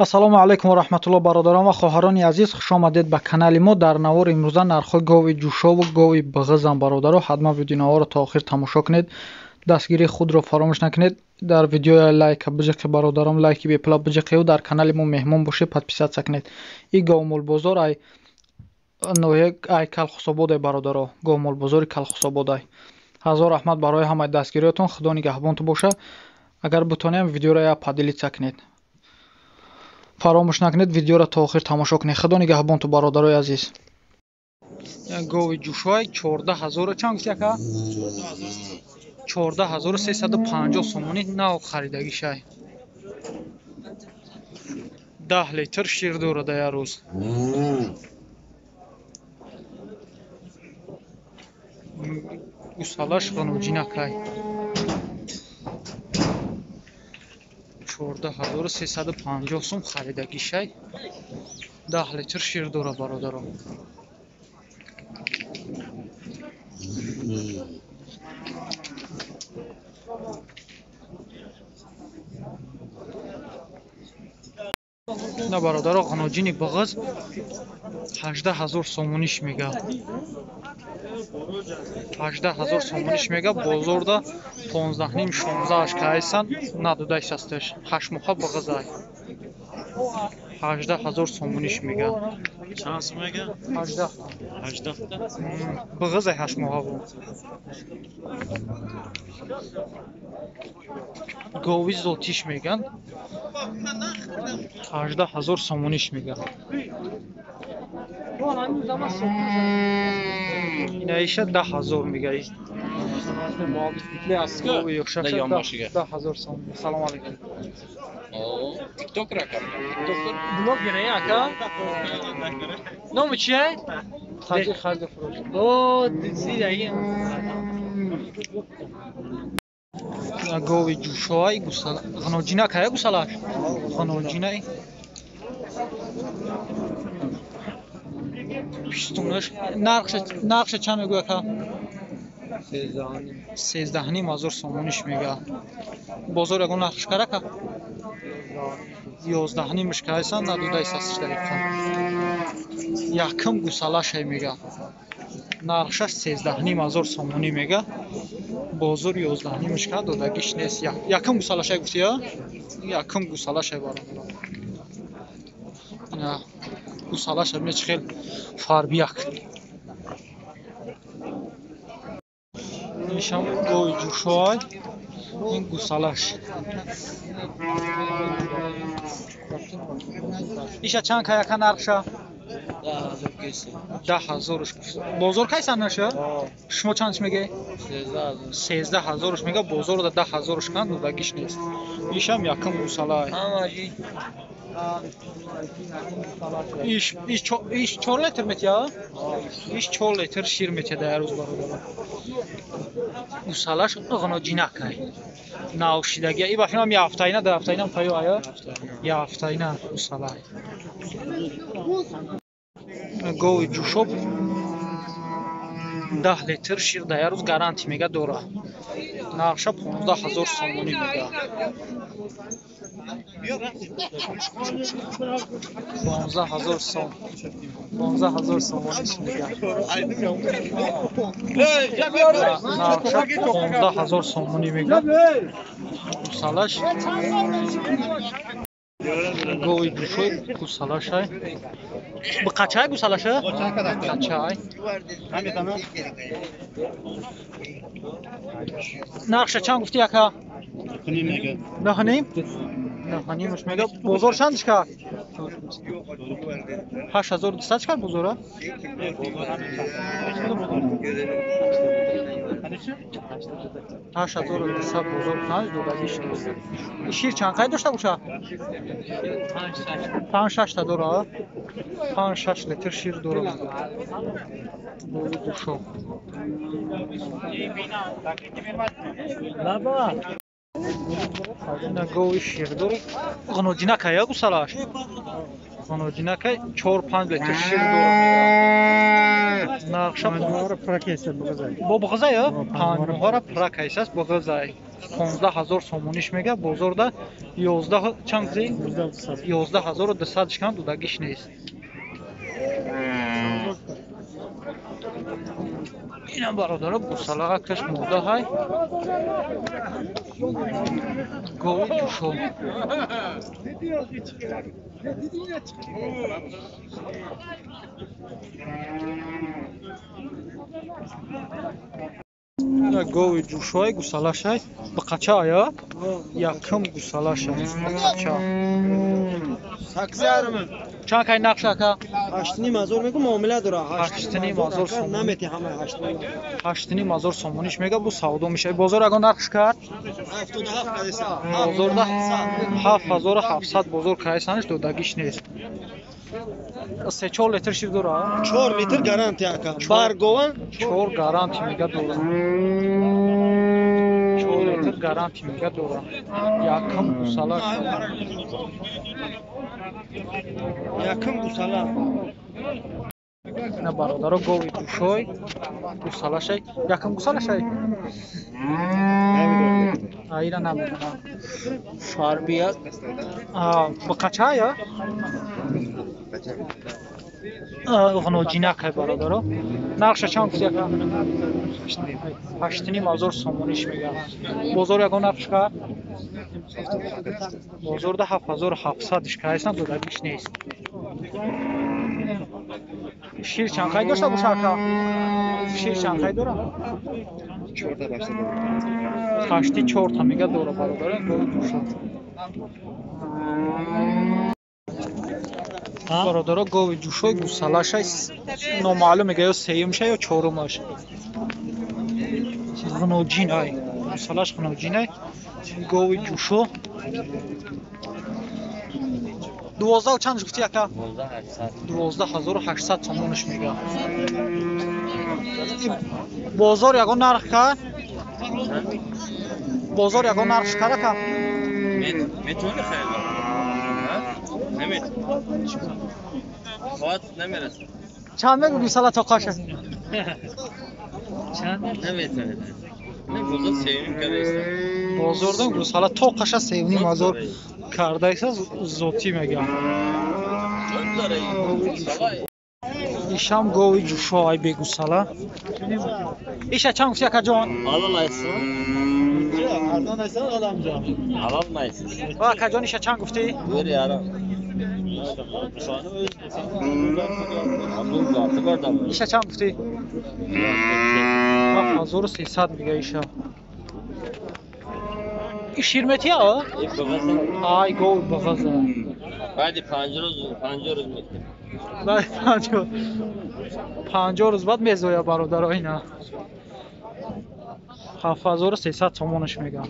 Ассалому алайкум ва раҳматуллоҳ бародарон ва хоҳарони азиз, хуш омадед ба канали мо. Дар навори имрӯза нархҳои гови ҷӯшову гови биғизам бародаро. Ҳатман видеонаворо та охир тамошо кунед. Дастгирии худро фаромӯш накунед. Дар видео лайка биҷиқи бародарам, лайки бепла биҷиқию дар канали мо меҳмон бошед, подписатсия кунед. И говмолбозор ай ноҳияи Калхусобод ай бародаро, говмолбозори Калхусобод ай. Ҳазор раҳмат барои ҳамаи дастгириётон. Худо нигаҳбонтон боша. Агар бутонем видеоро я падилитсия кунед. Фаромӯш накунед видеоро та охир тамошо кунед. Худо нигаҳбонтон бародарои азиз. Гови ҷӯшовай 14000 чанд гуфти ака? 14350 сомонӣ нав харидагӣ шай. 10 литр шир дорад дар рӯз. Гусалаш ғанӯҷинакай 14350 сом харидагӣ шай. 10 литр шир дорад бародарон. На бародаро ғанӯҷини биғиз 18000 сомониш мега. 18000 сомониш мега. Бозорда 15-16 кайсан надудайс ҳасташ. 8 моҳа биғиз ай. 18000 сомониш мега. Чанд сом мега? 18. 18 та. Биғиз ай 8 моҳа бу. Гови зотиш меган. 18000 сомониш мега. Инаиша 10000 мега. Гови ёхшаша 10000 сом. Салом алейкум. TikTok ракам. Блог гирай ака. Номи чиай? Хади фурӯш. О, дизидаи. Гови ҷӯшовай гусала. Ғанӯҷинак ая гусалаш? Ғанӯҷинай. Пистунаш нархша чанд мегӯй ака? 13500 сомониш мега. Бозор ягон нархш карака? 11 кайсан надудай састиш дарифта. Якм гусалашай мега. Нархша 13500 сомонӣ мега. Бозор 11 ка додагиш нест. Якм гусалашай гуфти я? Якм гусалашай бародарон. Я гусалашай меч хел фарбияк. Нишам гови ҷӯшовай. Ин гусалаш. Иша чанд ка яка нархша? 10000. Бозор кайсан наша? Шумо чандш мегай? 13000 мега. Бозор да 10000 кан додагиш нест. Ишам якм гусалай. Иш 4 литр метя? Иш 4 литр шир метя дар рӯз бародарон. Гусалаш ғанӯҷинакай. Навшидаги. И бахинам яфтайна, да яфтайнам тайё ая? Яфтайна гусалай. Гови ҷӯшоб 10 литр шир дар рӯз гарантӣ мега дора. Нархша 15000 сомонӣ мега. 15000 сом. 15000 сомониш мега. Нархша 15000 сомонӣ мега. Гусалаш. Гови ҷӯшоб гусалашай. Бу қачай гусалаша? Қачай. Нархша чанд гуфти ака? Нахоним? Нахонимш мега. Бозор чандш ка? 8200 ка бозора? 8200 бозор канш додагиш нест. Шир чанд қай дошта боша? 5-6 та дора. 5-6 литр шир дора. Гови ҷӯшоб. На гови ширдор. Ғанӯҷинак ая гусалаш? Xonojinaka 4-5 litr şir dora میگه. نقشه پنجاه پرکیسه بگذاری. با بغضه یا 5 را پراک هست بغضه 15000 سومونیش میگه بازارda 11 چند زی 11200 شکن دودگیش نیست. اینم برادر گوساله کش موده های گوی جوشو گوی جوشوی گوساله شای با قچه آیا یکم گوساله شای قچه 8000 چند که نقشه که 8,500 میگم معامله داره. 8,500 سوم نمیتی همه 8,500 سومونیش میگه بو سودا میشه بازار اگه نقش کرد 77 کدیسه. بازارda 7700 بازار کایسانش دودگیش نیست 3-4 لیتر شیر داره 4 لیتر گارانتی اکا. برگوان 4 گارانتی میگه داره 4 لیتر گارانتی میگه داره یکم گوساله یکم گوساله. نه برادر گوی جوشوی گوساله شای یکم گوساله شای ایرا نمیدونم فاربیات با قچه یا غنوجینک های برادر نقشه چند کسی که 8,500 سومونیش میگه بازار یکم نقش کرد بازار ده 7700 که هستن دودگیش نیست شیر چند خیلی داشته باشه که شیر چند خیلی داره 4 تا میگه دوره برادر گوی جوشو برادر گوی جوشو گوساله شای نامعلوم میگه یا سیوم شای یا چهارمش غنوجین های گوسالهش غنوجین های گوی جوشو 12 و چندش گفتی اکا 12800 سومونش میگه بازار یگان نرخ کرد بازار یگان نرخ کرد اکا میتونه خیلی نمیتونه خواهد نمیرسه چند میگه گوساله تا قاشه نمیتونه نه بازار سیویم کرده است بازارda گوساله تا قاشه 3,500 کرده است زوتی میگه چون داره این سلای ایشم گوی جوشو ای به گوساله ایشا چند گفتی اکا جان halal ayısı ارزان است آدم جان. halal mı ayısı اکا جان ایشا چند گفتی buyur ya şu an Abdul Zatı var da ایشا چند گفتی 7300 میگه ایشا این شیرمتی ها ilk babası ay گوی بغضه hadi pancarız mı 50 روز بعد میزویا برادر اینا 7300 تومانش میگم